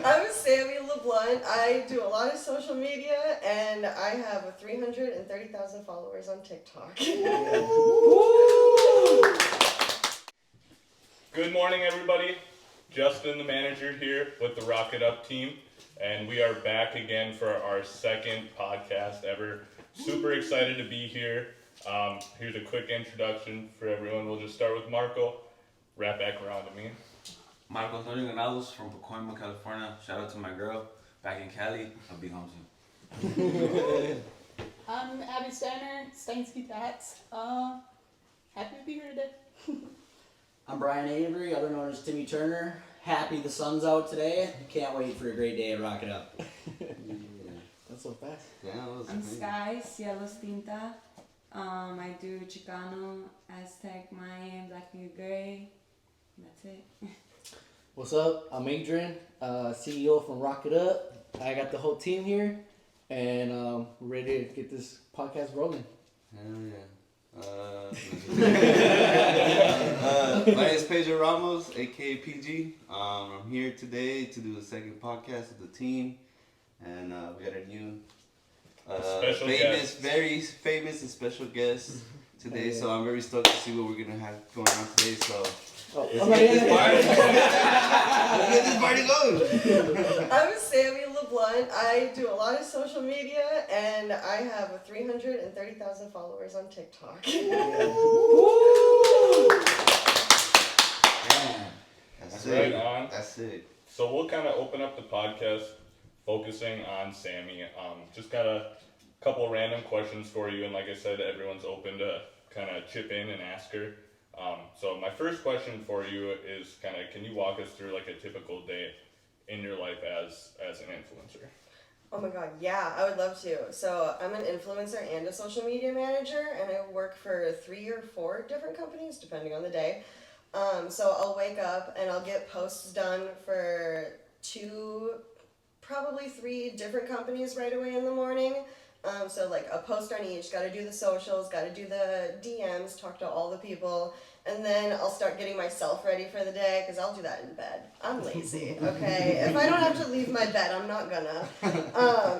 I'm Sami Leblunt. I do a lot of social media, and I have 330,000 followers on TikTok. Good morning, everybody. Justin, the manager here with the RocketUp Team, and we are back again for our second podcast ever. Super excited to be here. Here's a quick introduction for everyone. We'll just start with Marco. Wrap back around to me. Marco Antonio Granados from Pacoima, California. Shout out to my girl back in Cali. I'll be home soon. I'm Abby Steiner, Steinsky Tats. Happy to be here today. I'm Brian Avery, other known as Timmy Turner. Happy the sun's out today. Can't wait for a great day at RocketUp. That's so fast. Yeah, I'm Sky, Cielos Tinta. I do Chicano, Aztec, Mayan, Black and Gray. That's it. What's up? I'm Adrian, CEO from RocketUp. I got the whole team here, and we're ready to get this podcast rolling. Hell yeah. My name is Pedro Ramos, aka PG. I'm here today to do the second podcast with the team, and we got a new Special famous, guest. very famous and special guest today. So I'm very stoked to see what we're gonna have going on today. So let's get this party going. I'm Sami Leblunt. I do a lot of social media, and I have 330,000 followers on TikTok. That's Right it. on. That's it. So we'll kind of open up the podcast focusing on Sami. Just got a couple random questions for you, and like I said, everyone's open to kind of chip in and ask her. So my first question for you is kind of, can you walk us through like a typical day in your life as an influencer? Oh my god, yeah, I would love to. So I'm an influencer and a social media manager, and I work for 3 or 4 different companies, depending on the day. So I'll wake up and I'll get posts done for 2, probably 3 different companies right away in the morning. So like a post on each, gotta do the socials, gotta do the DMs, talk to all the people, and then I'll start getting myself ready for the day, because I'll do that in bed. I'm lazy, okay? If I don't have to leave my bed, I'm not gonna.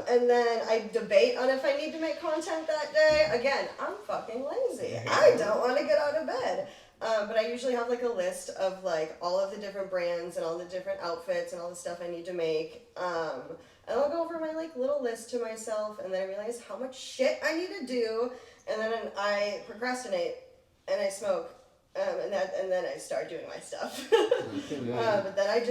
And then I debate on if I need to make content that day. Again, I'm fucking lazy. I don't want to get out of bed. But I usually have like a list of like all of the different brands and all the different outfits and all the stuff I need to make. And I'll go over my like little list to myself, and then I realize how much shit I need to do, and then I procrastinate and I smoke, and then I start doing my stuff. But then I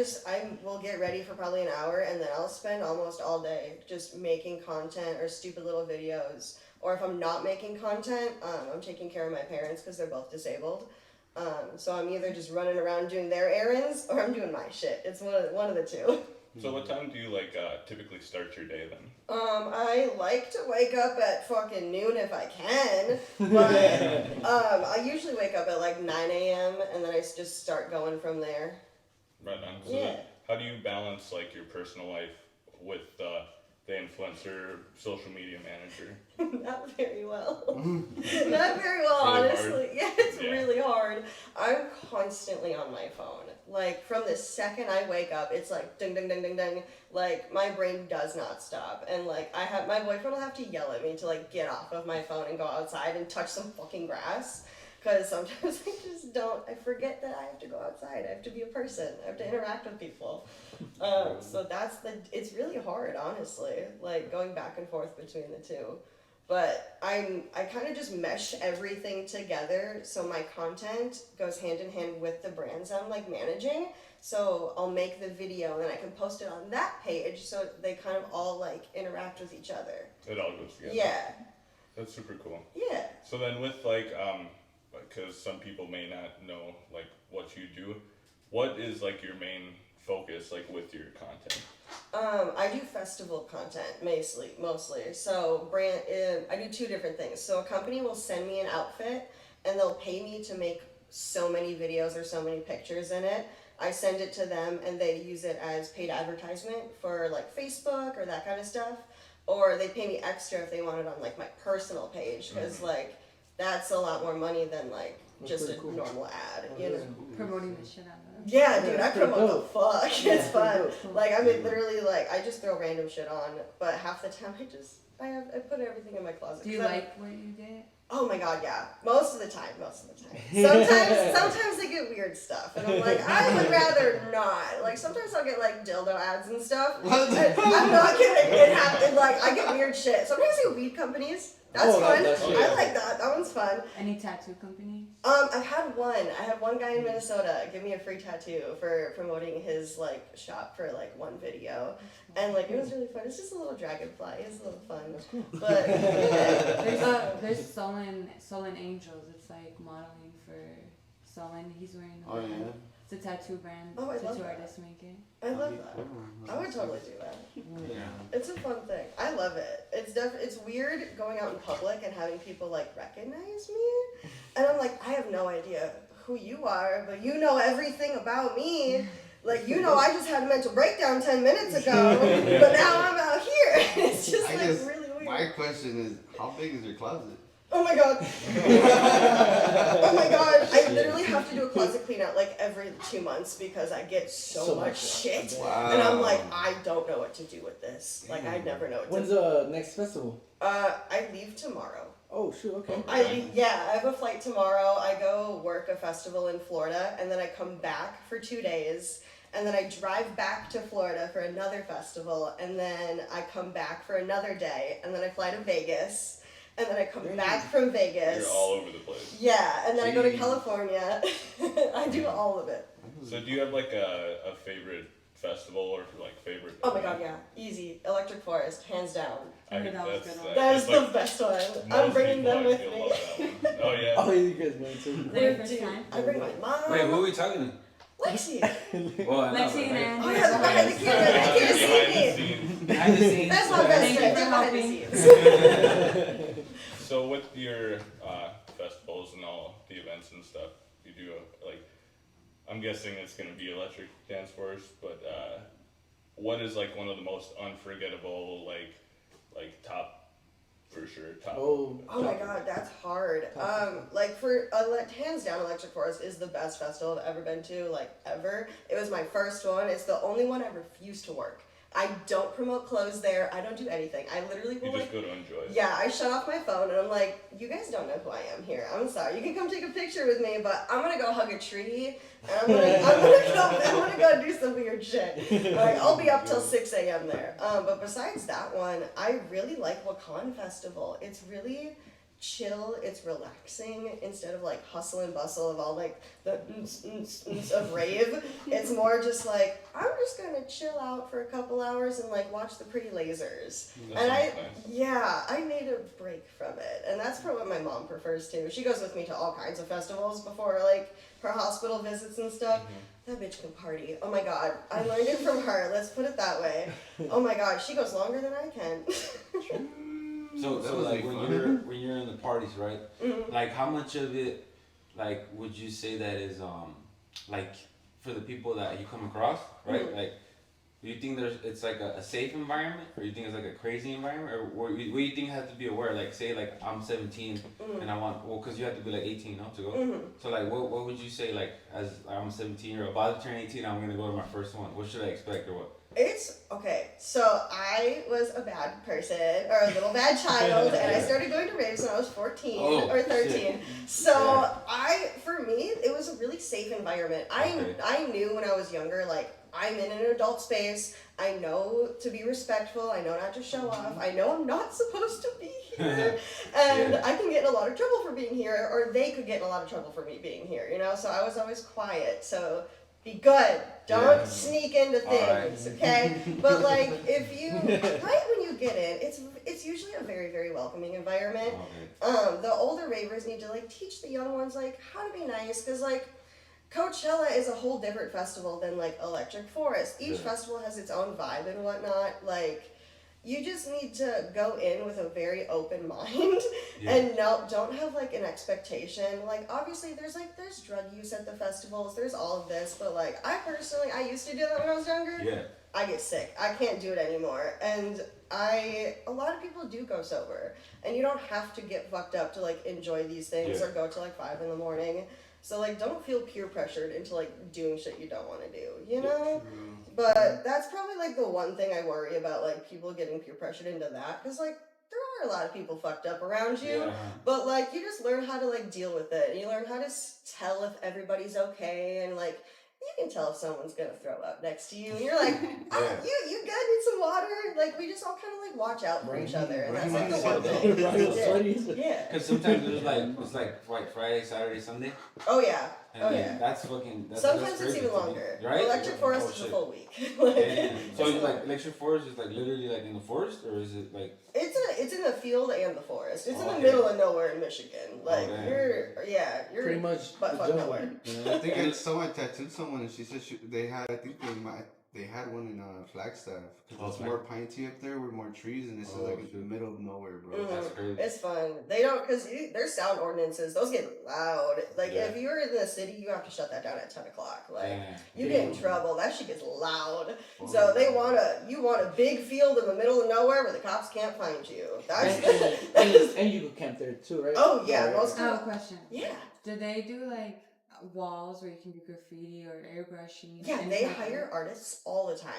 will get ready for probably an hour, and then I'll spend almost all day just making content or stupid little videos. Or if I'm not making content, I'm taking care of my parents because they're both disabled. So I'm either just running around doing their errands, or I'm doing my shit. It's one of the two. So what time do you like typically start your day then? I like to wake up at fucking noon if I can, but I usually wake up at like 9 a.m. and then I just start going from there. Right on. So Yeah. how do you balance like your personal life with the influencer social media manager? Not very well. Not very well, Really honestly. hard? Yeah, it's Yeah. really hard. I'm constantly on my phone. Like, from the second I wake up, it's like ding, ding, ding, ding, ding. Like, my brain does not stop. And, like, my boyfriend will have to yell at me to, like, get off of my phone and go outside and touch some fucking grass. Because sometimes I forget that I have to go outside. I have to be a person. I have to interact with people. So it's really hard, honestly, like, going back and forth between the two. But I kind of just mesh everything together, so my content goes hand in hand with the brands I'm like managing. So I'll make the video and then I can post it on that page, so they kind of all like interact with each other. It all goes together. Yeah. That's super cool. Yeah. So then with like, because some people may not know like what you do, what is like your main focus like with your content? I do festival content mostly. So I do 2 different things. So a company will send me an outfit and they'll pay me to make so many videos or so many pictures in it. I send it to them and they use it as paid advertisement for like Facebook or that kind of stuff. Or they pay me extra if they want it on like my personal page, because like that's a lot more money than like just a normal ad, you know. Promoting the shit out of Yeah, dude, I that's pretty promote the dope. fuck. Yeah, It's fun. pretty dope. Like, I mean, literally, like, I just throw random shit on, but half the time I put everything in my closet. Do you 'cause like what you did? Oh my god, yeah. Most of the time. Sometimes they get weird stuff, and I'm like, I would rather not. Like, sometimes I'll get like dildo ads and stuff. What? I'm not kidding. It happens. Like, I get weird shit. Sometimes I get weed companies. That's Oh, fun. that's shit. I like that. That one's fun. Any tattoo company? I've had one. I had one guy in Minnesota give me a free tattoo for promoting his like shop for like one video, and like it was really fun. It's just a little dragonfly. It's a little fun. That's cool. But yeah. There's Solon Angels. It's like modeling for Solon. He's wearing the Oh, brand. yeah? It's a tattoo brand. Oh, I love tattoo that. artists make it. I love that. I would totally do that. Yeah. It's a fun thing. I love it. It's weird going out in public and having people like recognize me, and I'm like, I have no idea who you are, but you know everything about me. Like, you know, I just had a mental breakdown 10 minutes ago, but now I'm out here. It's just I like guess really weird. my question is, how big is your closet? Oh my god. Oh my god. I literally have to do a closet clean out like every 2 months because I get so much shit. Wow. And I'm like, I don't know what to do with this. Like, I never know what When's to do. the next festival? I leave tomorrow. Oh, shoot, okay. I have a flight tomorrow. I go work a festival in Florida, and then I come back for 2 days, and then I drive back to Florida for another festival, and then I come back for another day, and then I fly to Vegas, and then I come back from Vegas. You're all over the place. Yeah, and then I go to Jeez. California. I do all of it. So do you have like a favorite festival or like favorite? Oh my god, yeah. Easy. Electric Forest, hands down. I Yeah, that was that's good one. That is it's the best one. I'm most bringing people, them I with feel, me. love that one. Oh yeah. Oh, you guys went too. Is that your first Dude, time? I bring my mom. Wait, who are we talking to? Lexi. Well, I know, Lexi and right? Andrew. Oh yeah, behind the camera. They can't Behind the see me. scenes. Behind the scenes. That's my best Thank friend. you They're for behind the scenes. So with your festivals and all the events and stuff, you do like, I'm guessing it's gonna be Electric Dance Force, but what is like one of the most unforgettable like top for sure top? Oh, Oh my god, that's hard. Like for hands down, Electric Forest is the best festival I've ever been to, like ever. It was my first one. It's the only one I refuse to work. I don't promote clothes there. I don't do anything. I literally will You like. just go to enjoy. Yeah, I shut off my phone and I'm like, you guys don't know who I am here. I'm sorry. You can come take a picture with me, but I'm gonna go hug a tree and I'm gonna go do some weird shit. Like, I'll be up till 6 a.m. there. But besides that one, I really like Wakan Festival. It's really chill, it's relaxing instead of like hustle and bustle of all like the of rave. It's more just like, I'm just gonna chill out for a couple hours and like watch the pretty lasers. That And sounds nice. I need a break from it. And that's probably what my mom prefers too. She goes with me to all kinds of festivals before like her hospital visits and stuff. That bitch can party. Oh my god. I learned it from her. Let's put it that way. Oh my god, she goes longer than I can. So That so must like be when fun. you're in the parties, right? Mhm. Like how much of it, like would you say that is like for the people that you come across, right? Mhm. Like, do you think it's like a safe environment, or you think it's like a crazy environment, or what do you think has to be aware? Like say like I'm 17 and I want because you have to be like 18 no, to go. Mhm. So like what would you say like as I'm 17 or about to turn 18, I'm gonna go to my first one. What should I expect or what? It's okay. So I was a bad person or a little bad child, and I started going to raves when I was 14 Oh, or 13. shit. So Yeah. for me, it was a really safe environment. Okay. I knew when I was younger, like I'm in an adult space. I know to be respectful. I know not to show off. I know I'm not supposed to be here, and Yeah. I can get in a lot of trouble for being here, or they could get in a lot of trouble for me being here. You know, so I was always quiet. So. Be good. Don't Yeah. sneak into things, okay? But like, if you right when you get in, it's usually a very very welcoming environment. Okay. The older ravers need to like teach the young ones like how to be nice, because like Coachella is a whole different festival than like Electric Forest. Each Yeah. festival has its own vibe and whatnot. Like, you just need to go in with a very open mind Yeah. and don't have like an expectation. Like, obviously there's drug use at the festivals, there's all of this, but like I used to do that when I was younger. Yeah. I get sick. I can't do it anymore. And a lot of people do go sober, and you don't have to get fucked up to like enjoy these things Yeah. or go till like 5 in the morning. So like, don't feel peer pressured into like doing shit you don't want to do, you know? But that's probably like the one thing I worry about, like people getting peer pressured into that, because like there are a lot of people fucked up around you, Yeah. but like you just learn how to like deal with it. You learn how to tell if everybody's okay, and like you can tell if someone's gonna throw up next to you, and you're like, oh, you good? Need some water? Like we just all kind of like watch out for each other, and that's like the one thing. Yeah. Because sometimes it's like Friday, Saturday, Sunday. Oh yeah. And Oh yeah. That's fucking. Sometimes that's it's crazy even to me, longer. right? Electric Forest is a full week. Like, Damn. So it's like Electric Forest is like literally like in the forest, or is it like? it's in the field and the forest. It's in the Okay. middle of nowhere in Michigan. Like damn. you're Pretty much butt the fuck jungle. nowhere. I think I saw I tattooed someone, and she said they had one in Flagstaff. Cause it's more pine tea up there with more trees, and it's like in the middle of nowhere, bro. That's crazy. It's fun. They don't, because there's sound ordinances. Those get loud. Like, if you're in the city, you have to shut that down at 10 o'clock. Like, you get in trouble. That shit gets loud. So you want a big field in the middle of nowhere where the cops can't find you. That's And you can camp there too, right? Oh, yeah. Right. Most I have a question. Yeah. Do they do like walls where you can do graffiti or airbrushing? Yeah, and they stuff like hire that? artists all the time.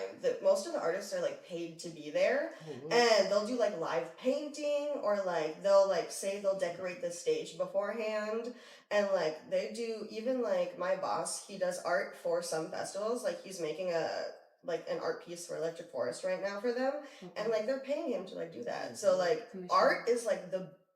Most of the artists are like paid to be there, Oh, and they'll do like live painting, or like they'll like say they'll decorate the stage beforehand, and like they do, even like my boss, he does art for some festivals. Like he's making an art piece for Electric Forest right now for them, and like they're paying him to like do that. So like art is like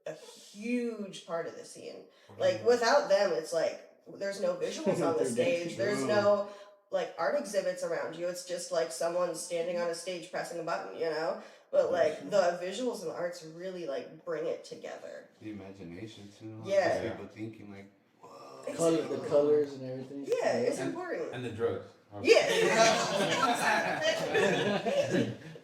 a huge part of the scene. Like without them, it's like there's no visuals on the stage. There's no like art exhibits around you. It's just like someone standing on a stage pressing a button, you know? But like the visuals and the arts really like bring it together. The imagination too. Yeah. People thinking like, whoa. The colors and everything. Yeah, it's important. And the drugs. Yeah.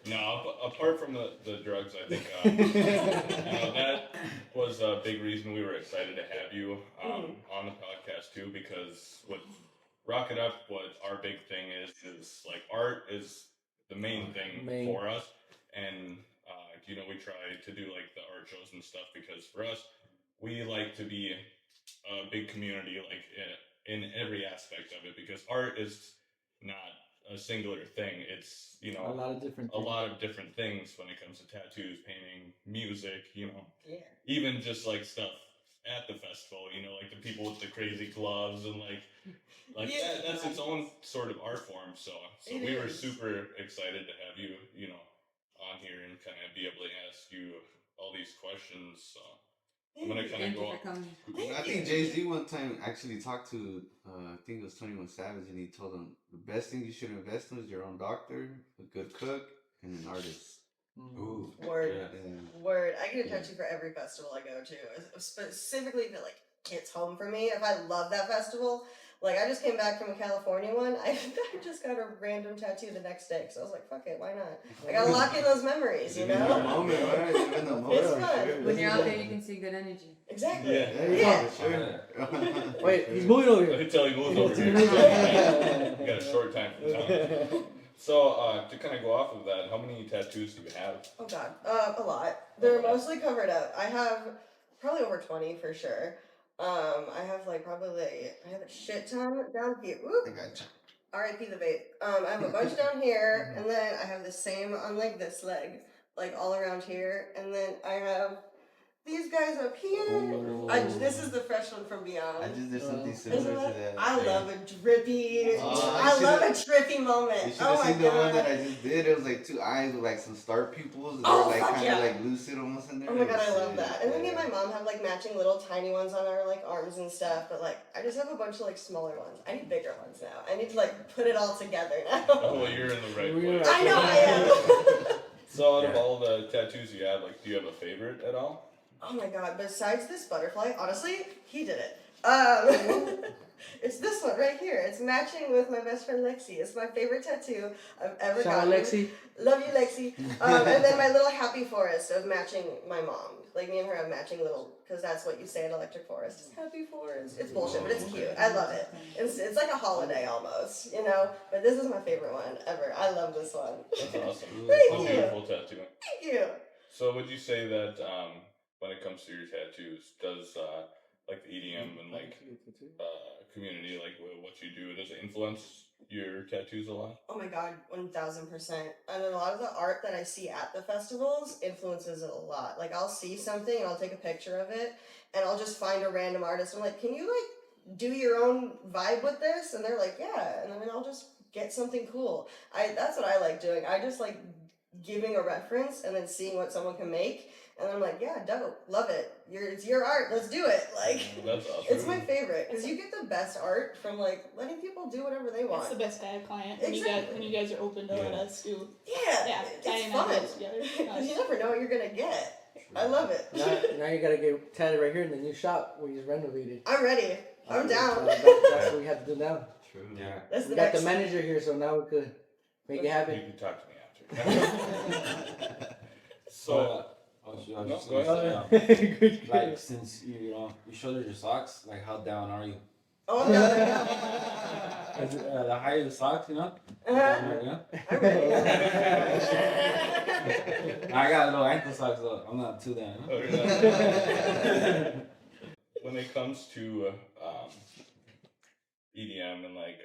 No, apart from the drugs, I think that was a big reason we were excited to have you on the podcast too, because what Rocket Up, what our big thing is like art is the main thing for us, and we try to do like the art shows and stuff, because for us, we like to be a big community, like in every aspect of it, because art is not a singular thing. It's a lot of different things when it comes to tattoos, painting, music, even just like stuff at the festival, like the people with the crazy gloves and that's its own sort of art form. So we were super excited to have you, on here and kind of be able to ask you all these questions. So I'm gonna kind of go on. I think Jay-Z one time actually talked to, I think it was 21 Savage, and he told him the best thing you should invest in is your own doctor, a good cook, and an artist. Ooh. Word. Yeah. Word. I get a tattoo for every festival I go to. Specifically if it like hits home for me. If I love that festival. Like I just came back from a California one. I just got a random tattoo the next day. So I was like, fuck it, why not? I gotta lock in those memories, you know? It's fun. When you're out there, you can see good energy. Exactly. Yeah. Sure. Wait, he's moving over here. Until he moves over here. You got a short time for time. So, to kind of go off of that, how many tattoos do you have? Oh god, a lot. They're mostly covered up. I have probably over 20 for sure. I have I have a shit ton down here. Oop. I got you. R.I.P. the vape. I have a bunch down here, and then I have the same on like this leg, like all around here, and then I have these guys up here. This is the fresh one from Beyond. I just did something similar to that. I love a drippy. I love a trippy moment. You should Oh have my seen the one god. that I just did. It was like two eyes with like some star pupils. And Oh, they were like fuck kind yeah. of like lucid almost in there. Oh my god, It I was love sick. that. And then me and Yeah. my mom have like matching little tiny ones on our like arms and stuff, but like I just have a bunch of like smaller ones. I need bigger ones now. I need to like put it all together now. Oh, well, you're in the right place. I know I am. So, out of all the tattoos you have, do you have a favorite at all? Oh my god, besides this butterfly, honestly, he did it. It's this one right here. It's matching with my best friend Lexi. It's my favorite tattoo I've ever Shout out gotten. Lexi. Love you, Lexi. And then my little happy forest of matching my mom. Like me and her have matching little, because that's what you say at Electric Forest. It's happy forest. It's bullshit, but it's cute. I love it. It's like a holiday almost, But this is my favorite one ever. I love this one. That's awesome. Thank It's a you. beautiful tattoo. Thank you. So, would you say that when it comes to your tattoos, does like the EDM and like community, like what you do, does it influence your tattoos a lot? Oh my god, 1000%. And a lot of the art that I see at the festivals influences it a lot. Like, I'll see something and I'll take a picture of it, and I'll just find a random artist. I'm like, can you, like, do your own vibe with this? And they're like, yeah. And then I'll just get something cool. That's what I like doing. I just like giving a reference and then seeing what someone can make. And I'm like, yeah, dope, love it. It's your art, let's do it. Like, That's awesome. it's my favorite because you get the best art from like letting people do whatever they want. It's the best kind of client Exactly. when you guys are open to let us do. Yeah, tying it's our fun. heads together. Nice. You never know what you're gonna get. I love it. Now you gotta get tatted right here in the new shop where he's renovated. I'm ready. I'm down. That's what we have to do now. True. Yeah. That's We the got the next. manager here, so now we could make it You happen. can talk to me after. So, I was No, just go gonna ahead. say, Good. like since you showed her your socks, like how down are you? Oh, I'm down there. The higher the socks, you know. Uh-huh. Yeah. I'm ready. I got little ankle socks though. I'm not too down. oh, you're not- when it comes to EDM and like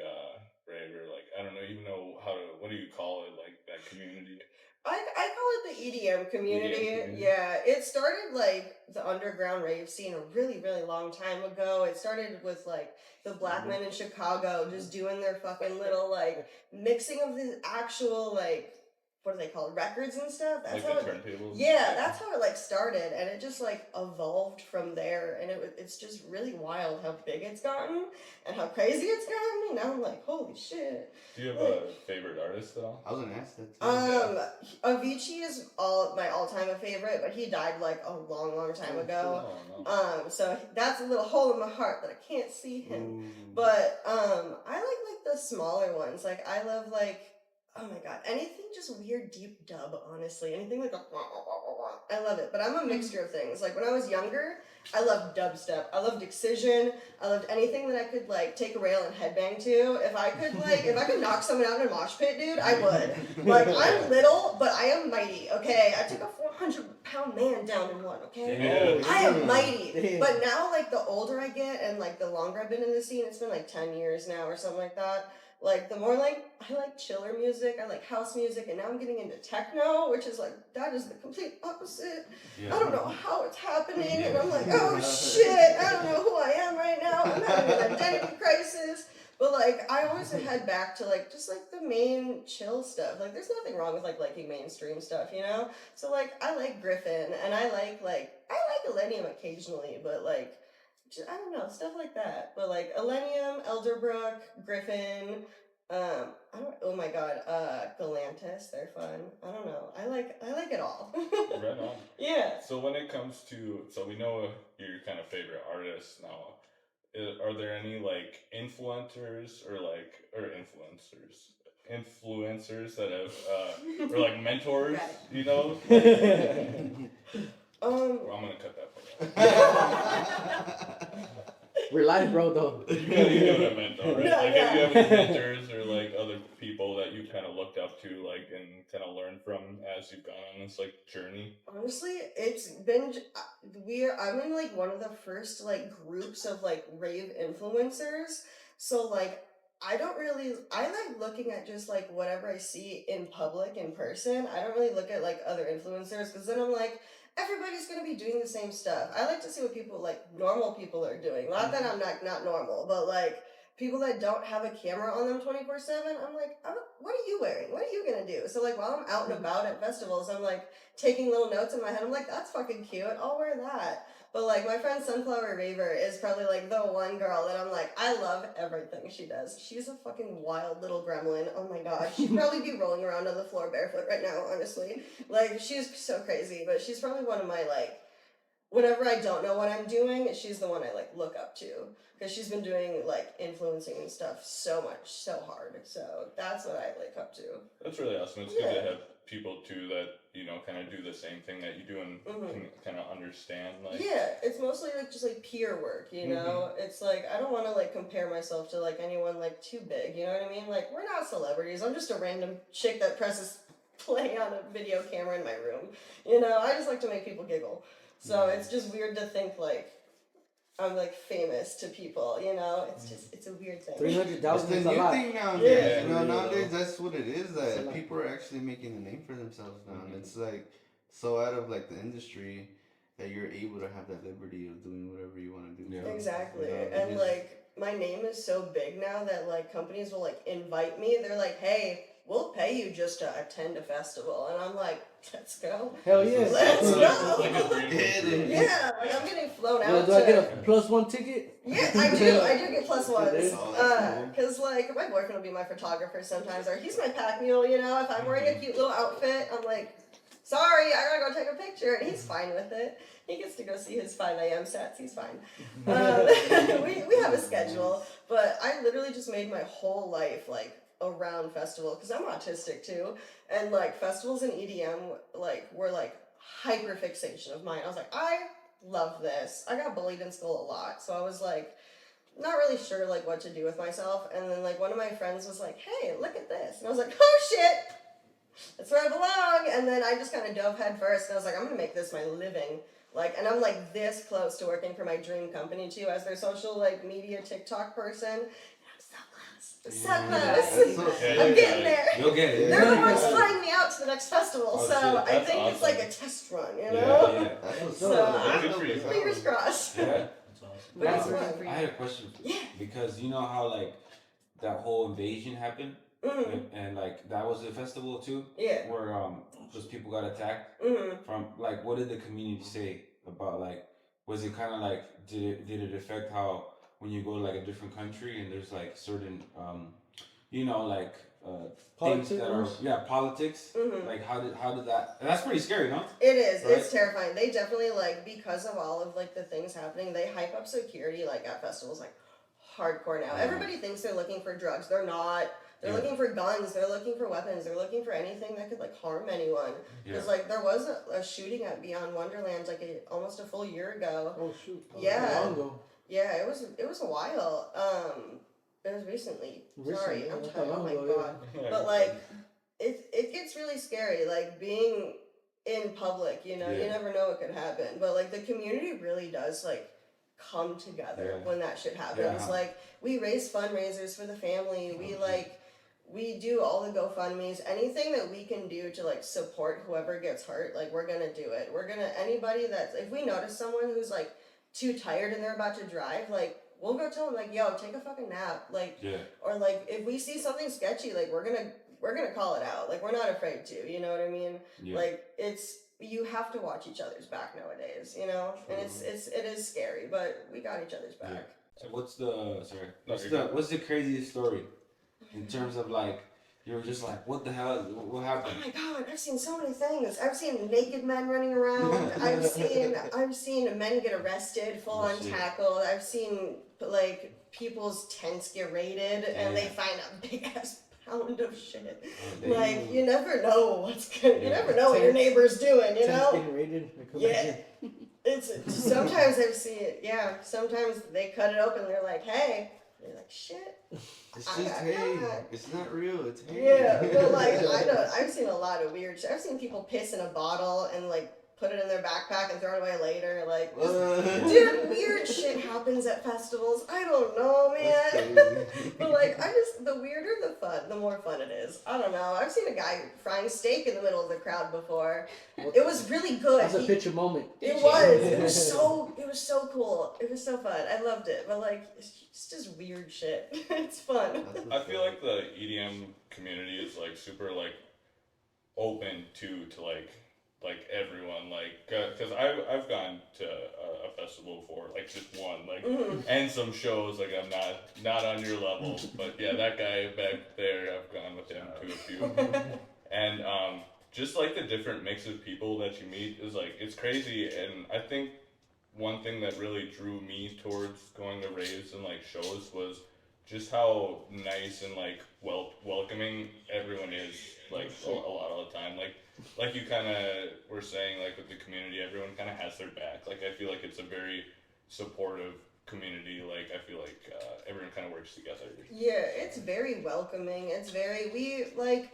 rave or like I don't know even know what do you call it, like that community? I call it the EDM community. EDM community. Yeah, it started like the underground rave scene a really, really long time ago. It started with like the black men in Chicago just doing their fucking little like mixing of the actual like what are they called, records and stuff. That's Like how the it, turntables? yeah, that's how it like started, and it just like evolved from there, and it's just really wild how big it's gotten and how crazy it's gotten. And now I'm like, holy shit. Do you have a favorite artist at all? I was gonna ask that too. Avicii is my all-time favorite, but he died like a long, long time ago. Oh, no. So that's a little hole in my heart that I can't see him. Ooh. But I like the smaller ones. Like I love like, oh my god, anything just weird deep dub, honestly. Anything like a I love it. But I'm a mixture of things. Like when I was younger, I loved dubstep. I loved Excision. I loved anything that I could like take a rail and headbang to. If I could knock someone out in a mosh pit, dude, I would. Like I'm little, but I am mighty, okay? I took a 400-pound man down in one, okay? Yeah. I am mighty. Damn. But now like the older I get and like the longer I've been in the scene, it's been like 10 years now or something like that. Like, the more, like, I like chiller music, I like house music, and now I'm getting into techno, which is, like, that is the complete opposite. Yeah. I don't know how it's happening, and I'm like, oh, shit, I don't know who I am right now. I'm having an identity crisis. But, like, I always head back to, like, just, like, the main chill stuff. Like, there's nothing wrong with, like, liking mainstream stuff, you know? So, like, I like Griffin, and I like Millennium occasionally, but, like, I don't know, stuff like that. But like Elenium, Elderbrook, Griffin, oh my god, Galantis, they're fun. I don't know. I like it all. Right on. Yeah. So when it comes to, so we know your kind of favorite artists now. Are there any like influencers that have or like mentors? You know. Well, I'm gonna cut that part out. We're live, bro, though. You know what I meant, though, right? Yeah, Like, yeah. have you have any mentors or like other people that you kind of looked up to, like, and kind of learned from as you've gone on this like journey? Honestly, it's been I'm in like one of the first like groups of like rave influencers. So like I like looking at just like whatever I see in public in person. I don't really look at like other influencers because then I'm like, everybody's gonna be doing the same stuff. I like to see what people like normal people are doing. Not that I'm not normal, but like people that don't have a camera on them 24/7. I'm like, what are you wearing? What are you gonna do? So like while I'm out and about at festivals, I'm like taking little notes in my head. I'm like, that's fucking cute. I'll wear that. But like my friend Sunflower Raver is probably like the one girl that I'm like, I love everything she does. She's a fucking wild little gremlin. Oh my god. She'd probably be rolling around on the floor barefoot right now, honestly. Like she's so crazy, but she's probably one of my like, whenever I don't know what I'm doing, she's the one I like look up to. Because she's been doing like influencing and stuff so much, so hard. So that's what I look up to. That's really awesome. It's good to have people too that, you know, kind of do the same thing that you do and can kind of understand. Like, yeah, it's mostly like just like peer work, you know. It's like I don't want to like compare myself to like anyone like too big, you know what I mean? Like we're not celebrities. I'm just a random chick that presses play on a video camera in my room. You know, I just like to make people giggle. So it's just weird to think like I'm like famous to people, you know? It's a weird thing. 300,000 That's is the a new lot. thing nowadays. Yeah. You know, nowadays that's what it is. It's a That lot. people are actually making a name for themselves now, and it's like so out of like the industry that you're able to have that liberty of doing whatever you want to do. Yeah. Exactly. You know, And just- like my name is so big now that like companies will like invite me. They're like, "Hey, we'll pay you just to attend a festival." And I'm like, "Let's go." Hell yeah. Let's It's go. like a dream come true. Yeah, like I'm getting flown Yo, out do I get to. a +1 ticket? Yeah, I do. I do get plus ones. Oh, that's cool. Cause like my boyfriend will be my photographer sometimes, or he's my pack mule. You know, if I'm wearing a cute little outfit, I'm like, sorry, I gotta go take a picture, and he's fine with it. He gets to go see his 5 a.m. sets. He's fine. We have a schedule, but I literally just made my whole life like around festival because I'm autistic too, and like festivals and EDM like were like hyper fixation of mine. I was like, I love this. I got bullied in school a lot, so I was like not really sure like what to do with myself, and then like one of my friends was like, hey, look at this, and I was like, oh shit, that's where I belong. And then I just kind of dove head first, and I was like, I'm gonna make this my living. Like, and I'm like this close to working for my dream company too, as their social like media TikTok person. And I'm so close. I'm so close. Yeah, I'm you getting got it. there. You'll get it. They're the ones flying me out to the next festival, Oh, so shit, I that's think it's awesome. like a test run, you Yeah, know? yeah. That's what's So, up. good for you. Fingers crossed. Yeah. That's awesome. But it's Rooting fun. for I had a question Yeah. because you know how like that whole invasion happened Mm-hmm. and like that was a festival too Yeah. where those people got attacked Mm-hmm. from like what did the community say about like was it kind of like did it affect how when you go to like a different country and there's like certain you know like things that are Politics? politics Mm-hmm. like how did that that's pretty scary, no? It is. Right? It's terrifying. They definitely like because of all of like the things happening, they hype up security like at festivals like hardcore now. Yeah. Everybody thinks they're looking for drugs. They're not. They're Yeah. looking for guns. They're looking for weapons. They're looking for anything that could like harm anyone. Yeah. Because like there was a shooting at Beyond Wonderland like almost a full year ago. Oh shoot. Yeah. Long ago. Yeah, it was a while. It was recently. Sorry, Recently, I'm not that tired. Oh long my ago, god. But like, it gets really scary. Like being in public, you know, you Yeah. never know what could happen. But like the community really does like come together Yeah. when that shit happens. Yeah. Like we raise fundraisers for the family. We Oh, like we do all the GoFundMe's. Anything that we can do to like support whoever gets hurt, like we're gonna do it. We're gonna anybody that's if we notice someone who's like too tired and they're about to drive, like we'll go tell them like, yo, take a fucking nap. Like Yeah. or like if we see something sketchy, like we're gonna call it out. Like we're not afraid to, you know what I mean? Yeah. Like you have to watch each other's back nowadays, you know? And it is scary, but we got each other's back. Yeah. So what's the No, you're good. what's the craziest story in terms of like you were just like what the hell what Oh happened? my god, I've seen so many things. I've seen naked men running around. I've seen men get arrested, full on Oh, shit. tackled. I've seen like people's tents get raided and they Damn. find a big ass pound of shit. Oh, damn. Like you never know what's gonna. You Yeah. never know what your neighbor's doing. You Tents know. getting raided. They come Yeah. back in. It's sometimes I've seen it. Yeah. Sometimes they cut it open. And they're like, hey. You're like shit. It's I just got hay. caught. It's not real. It's hay. Yeah, but like I've seen a lot of weird shit. I've seen people piss in a bottle and like put it in their backpack and throw it away later. Like, dude, weird shit happens at festivals. I don't know, That's man. crazy. But like, the weirder the fun, the more fun it is. I don't know. I've seen a guy frying steak in the middle of the crowd before. It was really good. That's a picture moment. It was. It was so cool. It was so fun. I loved it. But like, it's just weird shit. It's fun. That's what's I feel up. like the EDM community is like super like open to like everyone like because I've gone to a festival before like just one like and some shows like I'm not on your level but yeah that guy back there I've gone with him to a few and just like the different mix of people that you meet is like it's crazy and I think one thing that really drew me towards going to raves and like shows was just how nice and like welcoming everyone is like a lot of the time like you kind of were saying like with the community everyone kind of has their back like I feel like it's a very supportive community like I feel like everyone kind of works together. Yeah, it's very welcoming. It's very we like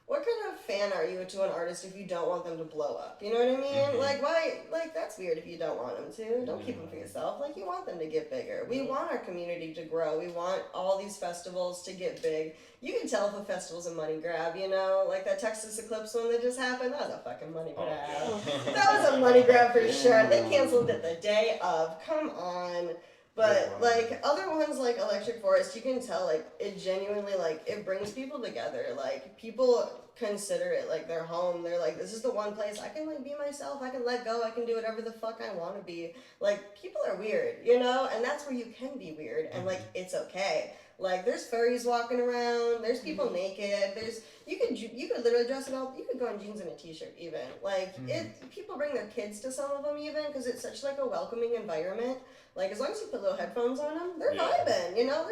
what kind of fan are you to an artist if you don't want them to blow up? You know what I mean? Mhm. Like, why? Like, that's weird if you don't want them to. Don't keep them for yourself. Like, you want them to get bigger. We want our community to grow. We want all these festivals to get big. You can tell if a festival's a money grab, you know? Like that Texas Eclipse one that just happened, that was a fucking money Oh, grab. yeah. That was a money grab for sure. They canceled it the day of. Come on. But like other ones like Electric Forest, you can tell like it genuinely like it brings people together. Like people consider it like their home. They're like, this is the one place I can like be myself. I can let go. I can do whatever the fuck I want to be. Like people are weird, you know, and that's where you can be weird and like it's okay. Like there's furries walking around. There's people naked. There's you could literally dress it up. You could go in jeans and a t-shirt even. Like it. People bring their kids to some of them even because it's such like a welcoming environment. Like as long as you put little headphones on them, they're vibing. You know,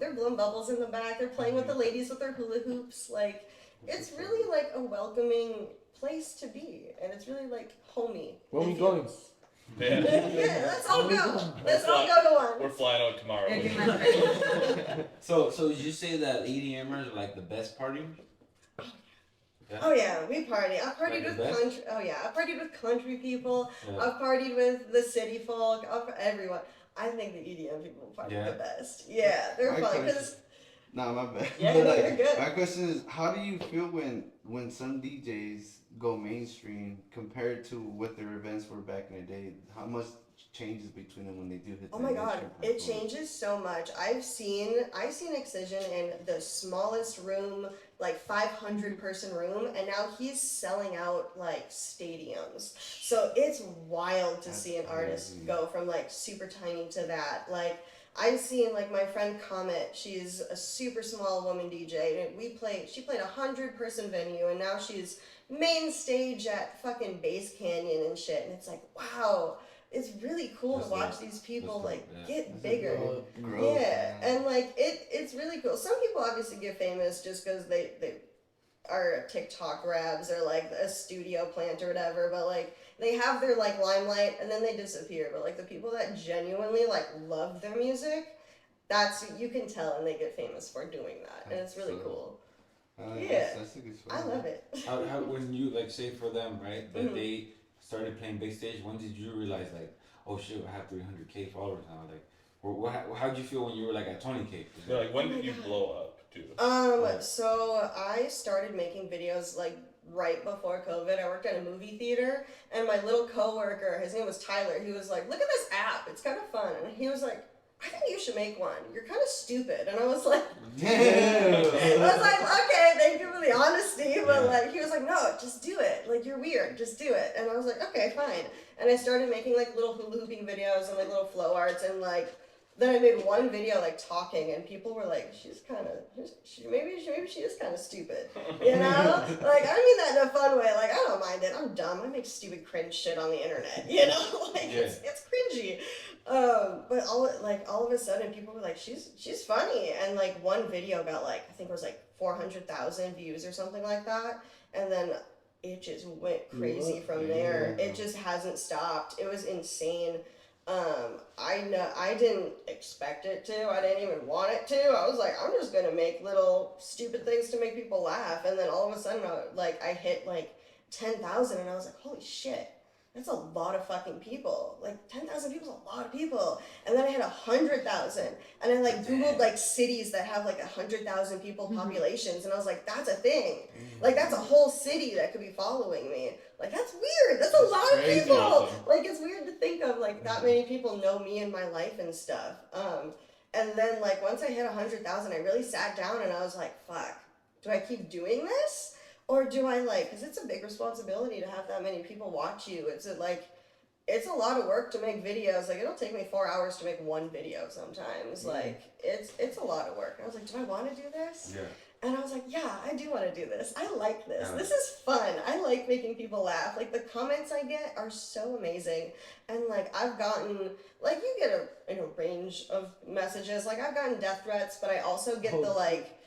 they're blowing bubbles in the back. They're playing with the ladies with their hula hoops. Like it's really like a welcoming place to be, and it's really like homey. Where are we going? Yeah. Yeah, let's all go. Let's all go to one. We're flying out tomorrow. So did you say that EDMers are like the best party? Oh yeah, we party. I've partied Like with the best? country. Oh yeah, I've partied with country people. Yeah. I've partied with the city folk. Everyone. I think the EDM people party the best. Yeah, they're fun because. Nah, my bad. Yeah, no, you're good. My question is, how do you feel when some DJs go mainstream compared to what their events were back in the day? How much changes between them when they do hit? Oh my god, it changes so much. I've seen Excision in the smallest room, like 500 person room, and now he's selling out like stadiums. So it's wild to see an artist go from like super tiny to that. Like I've seen like my friend Comet, she's a super small woman DJ, and she played a 100 person venue, and now she's main stage at fucking Bass Canyon and shit, and it's like, wow. It's really cool to watch these people like get bigger. Yeah, and like it's really cool. Some people obviously get famous just because they are TikTok grabs or like a studio plant or whatever, but like they have their like limelight and then they disappear. But like the people that genuinely like love their music, that's you can tell, and they get famous for doing that, and it's really cool. Yeah, that's a good I love it. How when you like say for them, right, that they started playing big stage, when did you realize like, oh shit, I have 300K followers now? Like, how did you feel when you were like at 20K? Yeah, like when did you blow up too? So I started making videos like right before COVID. I worked at a movie theater, and my little coworker, his name was Tyler, he was like, look at this app, it's kind of fun. And he was like, I think you should make one. You're kind of stupid. And I was like, okay, thank you for the honesty. But like, he was like, no, just do it. Like, you're weird. Just do it. And I was like, okay, fine. And I started making like little hula hooping videos and like little flow arts, and like, then I made one video like talking, and people were like, maybe she is kind of stupid, you know? Like, I mean that in a fun way. Like, I don't mind it. I'm dumb. I make stupid cringe shit on the internet, you know? Like, it's cringy. But all of a sudden, people were like, she's funny, and like one video got like, I think it was like 400,000 views or something like that, and then it just went crazy from there. It just hasn't stopped. It was insane. I didn't expect it to. I didn't even want it to. I was like, I'm just gonna make little stupid things to make people laugh, and then all of a sudden, I hit like 10,000, and I was like, holy shit. That's a lot of fucking people. Like 10,000 people is a lot of people. And then I hit 100,000, and I like Googled like cities that have like 100,000 people populations, and I was like, that's a thing. Like that's a whole city that could be following me. Like that's weird. That's a lot of people. Awesome. Like it's weird to think of like that many people know me and my life and stuff. And then like once I hit 100,000, I really sat down and I was like, fuck, do I keep doing this? Or do I like, because it's a big responsibility to have that many people watch you. It's a lot of work to make videos. Like it'll take me 4 hours to make one video sometimes. Like it's a lot of work. And I was like, do I want to do this? Yeah. And I was like, yeah, I do want to do this. I like this. This is fun. I like making people laugh. Like the comments I get are so amazing. And like I've gotten, like you get a range of messages. Like I've gotten death threats, but I also get the like,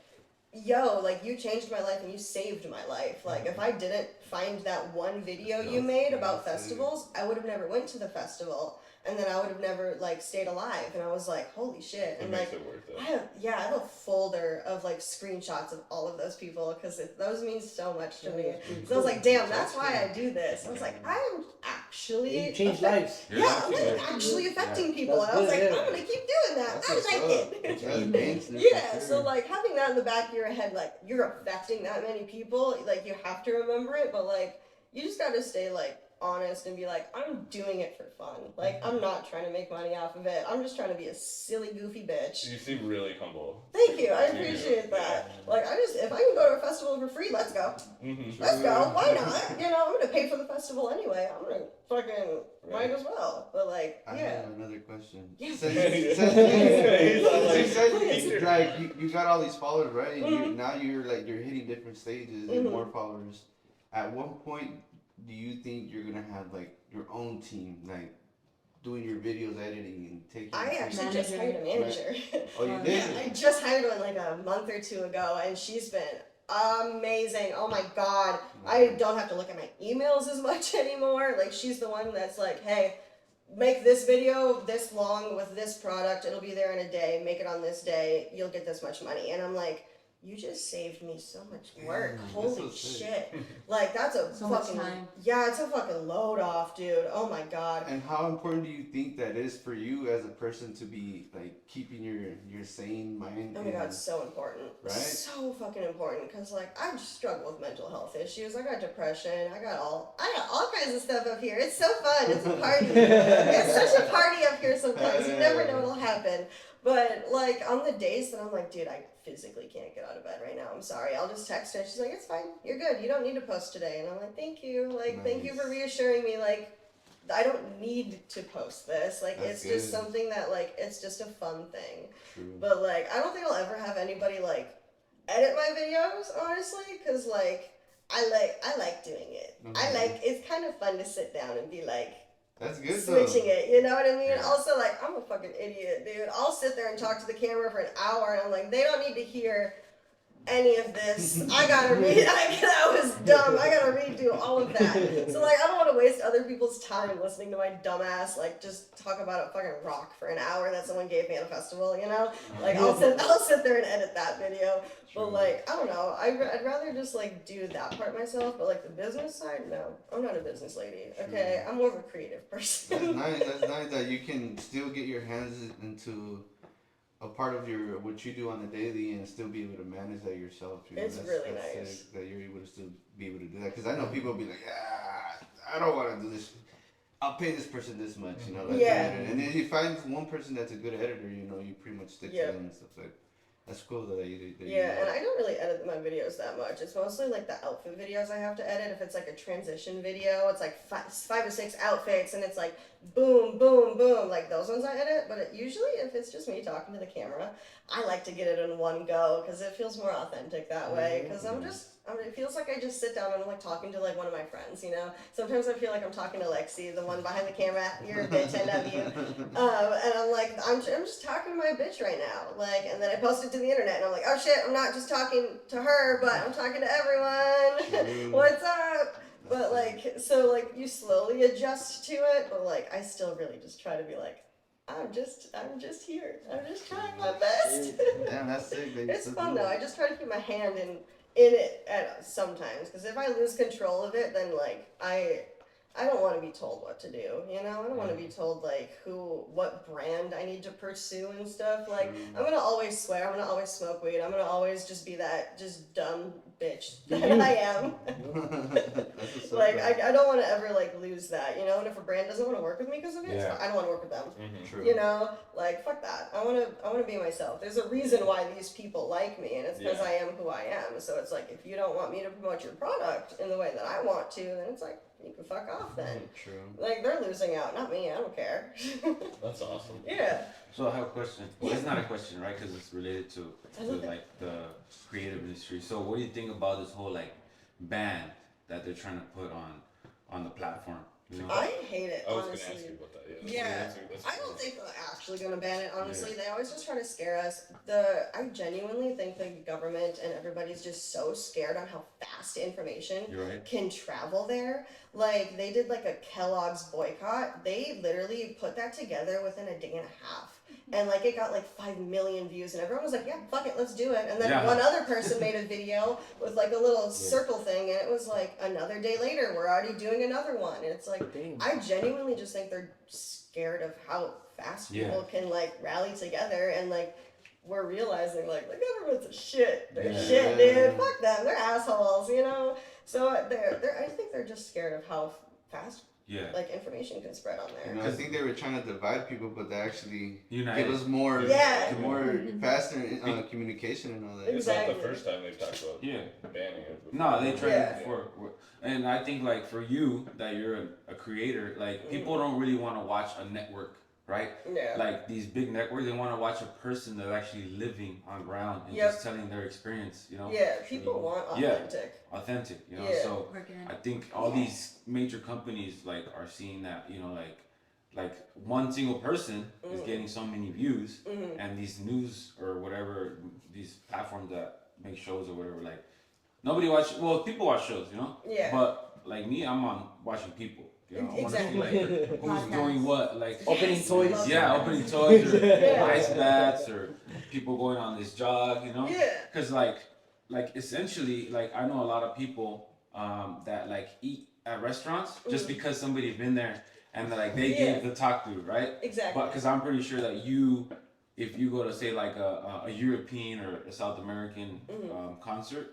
yo, like you changed my life and you saved my life. Like if I didn't find that one video you made about festivals, I would have never went to the festival. and then I would have never like stayed alive. And I was like, holy shit. It And makes like, it worth it. I have a folder of like screenshots of all of those people because those mean so much to me. So I was like, damn, that's why I do this. I was like, I am actually You change lives. yeah, I'm like actually affecting people. That's And I was good, like, yeah. I'm gonna keep doing that. That's I what's like up. it. That's gangster for Yeah, sure. so like having that in the back of your head, like you're affecting that many people, like you have to remember it, but like you just gotta stay like honest and be like, I'm doing it for fun. Like I'm not trying to make money off of it. I'm just trying to be a silly, goofy bitch. You seem really humble. Thank you, I appreciate that. Like if I can go to a festival for free, let's go. Mm-hmm. Let's go. Why not? You know, I'm gonna pay for the festival anyway. I'm gonna fucking might as well. But like, I yeah. have another question. Yeah. You like you got all these followers, right? And you're hitting different stages and more followers. At what point do you think you're gonna have like your own team, like doing your videos, editing, and taking? I actually just hired a manager. Oh, you did? Yeah, I just hired one like a month or two ago, and she's been amazing. Oh my god, I don't have to look at my emails as much anymore. Like she's the one that's like, hey, make this video this long with this product. It'll be there in a day. Make it on this day. You'll get this much money. And I'm like, you just saved me so much work. Holy shit. Like that's a So much fucking time. yeah, it's a fucking load off, dude. Oh my god. And how important do you think that is for you as a person to be like keeping your sane mind? Oh my god, so important. Right? So fucking important. Cause like I just struggle with mental health issues. I got depression. I got all kinds of stuff up here. It's so fun. It's a party. It's such a party up here sometimes. You never know what'll happen. But like on the days that I'm like, dude, I physically can't get out of bed right now. I'm sorry. I'll just text her. She's like, it's fine. You're good. You don't need to post today. And I'm like, thank you. Like, thank you for reassuring me. Like, I don't need to post this. Like, That's it's just good. something that like it's just a fun thing. True. But like, I don't think I'll ever have anybody like edit my videos, honestly, because like I like doing it. I like it's kind of fun to sit down and be like. That's good Switching though. it, you know what I mean? Yeah. Also, like, I'm a fucking idiot, dude. I'll sit there and talk to the camera for an hour, and I'm like, they don't need to hear any of this. I gotta read. I was dumb. I gotta redo all of that. So, like, I don't want to waste other people's time listening to my dumbass, like, just talk about a fucking rock for an hour that someone gave me at a festival, you know? Like, I'll sit there and edit that video. But like, I don't know. I'd rather just like do that part myself. But like the business side, no, I'm not a business lady. Okay, I'm more of a creative person. That's nice that you can still get your hands into a part of what you do on the daily and still be able to manage that yourself. You know? It's really nice sick that you're able to still be able to do that. Because I know people will be like, I don't want to do this. I'll pay this person this much, you know. Like and then you find one person that's a good editor, you know, you pretty much stick to them and stuff like that. That's cool that you do. And I don't really edit my videos that much. It's mostly like the outfit videos I have to edit. If it's like a transition video, it's like five to six outfits, and it's like boom, boom, boom. Like those ones I edit. But usually, if it's just me talking to the camera, I like to get it in one go because it feels more authentic that way. Because it feels like I just sit down and I'm like talking to like one of my friends, you know. Sometimes I feel like I'm talking to Lexi, the one behind the camera. You're a bitch, I love you. And I'm like, I'm just talking to my bitch right now. Like, and then I post it to the internet, and I'm like, oh shit, I'm not just talking to her, but I'm talking to everyone. What's up? But like, so like you slowly adjust to it, but like I still really just try to be like, I'm just here. I'm just trying my best. Damn, that's sick. It's fun though. I just try to keep my hand in it at sometimes, because if I lose control of it, then like I don't want to be told what to do, you know? I don't want to be told like what brand I need to pursue and stuff. Like I'm gonna always swear, I'm gonna always smoke weed, I'm gonna always just be that just dumb bitch that I am. Like I don't want to ever like lose that, you know? And if a brand doesn't want to work with me because of it, I don't want to work with them. True. You know, like fuck that. I want to be myself. There's a reason why these people like me, and it's because I am who I am. So it's like if you don't want me to promote your product in the way that I want to, then it's like you can fuck off then. True. Like they're losing out, not me. I don't care. That's awesome. Yeah. So I have a question. Well, it's not a question, right? Because it's related to like the creative industry. So what do you think about this whole like ban that they're trying to put on the platform? You know? I hate it, I was gonna honestly. ask you about that. Yeah, That's I don't think they're actually gonna ban it. Honestly, they always just try to scare us. I genuinely think the government and everybody's just so scared on how fast information You're right. can travel there. Like they did like a Kellogg's boycott. They literally put that together within a day and a half. And like it got like 5 million views, and everyone was like, "Yeah, fuck it, let's do it." And then one other person made a video with like a little circle thing, and it was like another day later, we're already doing another one. And it's like, I genuinely just think they're scared of how fast people can like rally together, and like we're realizing like the government's a shit. They're shit, dude. Fuck them. They're assholes, you know. So I think they're just scared of how fast. Like information can spread on there. You know, I think they were trying to divide people, but they actually United. give us more, more faster communication and all that. It's not the first time they've talked about banning it. No, they tried it before. And I think like for you that you're a creator, like people don't really want to watch a network, right? Yeah. Like these big networks, they want to watch a person that's actually living on ground and just telling their experience, you know? Yeah, people want authentic. Authentic, you know? So I think all these major companies like are seeing that, you know, like one single person is getting so many views, and these news or whatever, these platforms that make shows or whatever, like nobody people watch shows, you know? Yeah. But like me, I'm on watching people. You know, I want to see like who's doing what, like Opening toys. Yeah, opening toys or ice baths or people going on this jog, you know? Yeah. Because like essentially, like I know a lot of people that like eat at restaurants just because somebody's been there and like they gave the talk through, right? Exactly. But because I'm pretty sure that if you go to say like a European or a South American concert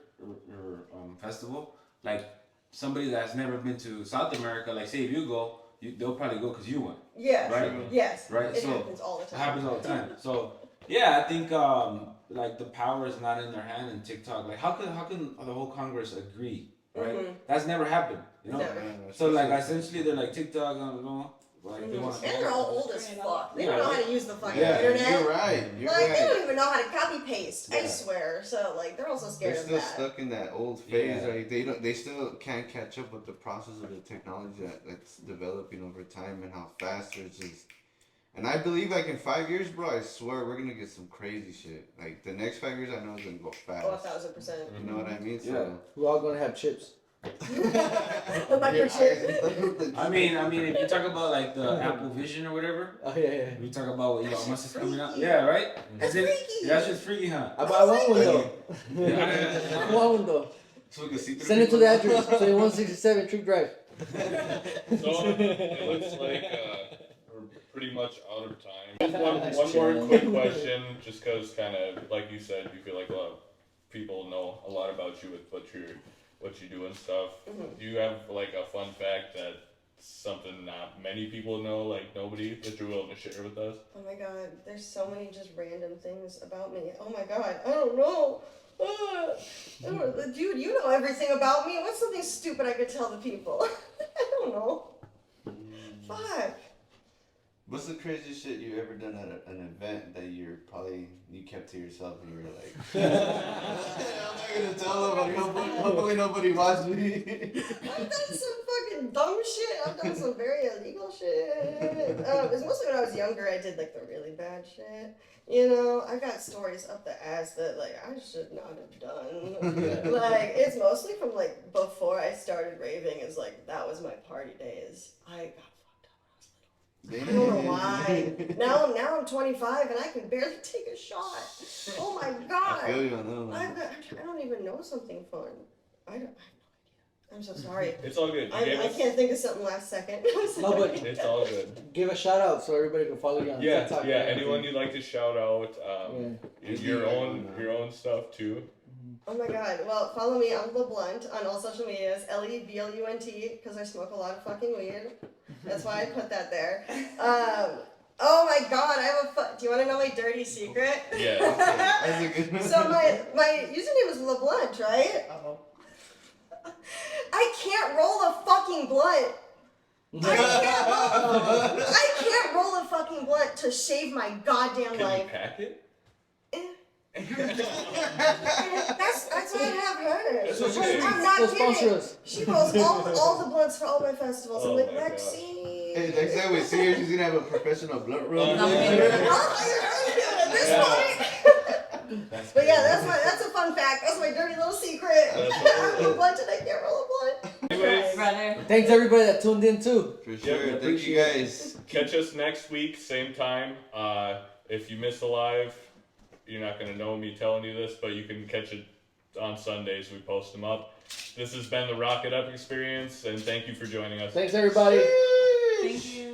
or festival, like somebody that's never been to South America, like say if you go, they'll probably go because you went. Yeah. Right. Yes. Right. It happens all the time. It happens all the time. So yeah, I think like the power is not in their hand in TikTok. Like how can the whole Congress agree? Right. That's never happened. You know. Never. So like essentially they're like TikTok, I don't know. Like they want. And they're all old as fuck. They don't know how to use the fucking internet. You're right. They don't even know how to copy paste. I swear. So like they're also scared of that. They're still stuck in that old phase. Like they still can't catch up with the process of the technology that's developing over time and how fast it's just. And I believe like in 5 years, bro, I swear we're gonna get some crazy shit. Like the next 5 years, I know it's gonna go fast. 1,000%. You know what I mean? So. We're all gonna have chips. The microchip. I mean, if you talk about like the Apple Vision or whatever. Oh yeah. We talk about what Elon Musk is coming out. Yeah, right. That's freaky. That's just freaky, huh? I want one though. I want one though. So we can see Send it to the address. 2167 Tree Drive. So it looks like we're pretty much out of time. Just one more quick question, just because kind of like you said, you feel like a lot of people know a lot about you with what you do and stuff. Do you have like a fun fact that something not many people know, like nobody, that you're willing to share with us? Oh my god, there's so many just random things about me. Oh my god, I don't know. Dude, you know everything about me. What's something stupid I could tell the people? I don't know. Fuck. What's the craziest shit you ever done at an event that you kept to yourself and you were like, I'm not gonna tell nobody. Hopefully nobody watched me. I've done some fucking dumb shit. I've done some very illegal shit. It's mostly when I was younger. I did like the really bad shit. You know, I got stories up the ass that like I should not have done. Like it's mostly from like before I started raving. Is like that was my party days. I got. I don't know why. Now I'm 25 and I can barely take a shot. Oh my god. I feel you on that one. I don't even know something fun. I have no idea. I'm so sorry. It's all good. I can't think of something last second. No, but it's all good. Give a shout out so everybody can follow you on TikTok. Yeah. Anyone you'd like to shout out? Your own stuff too. Oh my god. Well, follow me on Leblunt on all social medias. LEBLUNT because I smoke a lot of fucking weed. That's why I put that there. Oh my god, I have do you want to know my dirty secret? Yeah. That's a good one. So my username is Leblunt, right? Uh-oh. I can't roll a fucking blunt. I can't roll a fucking blunt to save my goddamn Can life. you pack it? That's why I have her. That's So okay. I'm not so kidding. sponsor us. She rolls all the blunts for all my festivals. Oh I'm like, my Lexi. Hey, next time we see her, she's gonna have a professional blunt roll. Oh, I'll hire her at this point. But yeah, that's a fun fact. That's my dirty little secret. I'm a blunt and I can't roll a blunt. Anyways, Brother. Thanks everybody that tuned in too. For sure. Thank you appreciate it. guys. catch us next week, same time. If you miss the live, you're not going to know me telling you this, but you can catch it on Sundays. We post them up. This has been the Rocket Up Experience, and thank you for joining us. Thanks everybody. Thank you.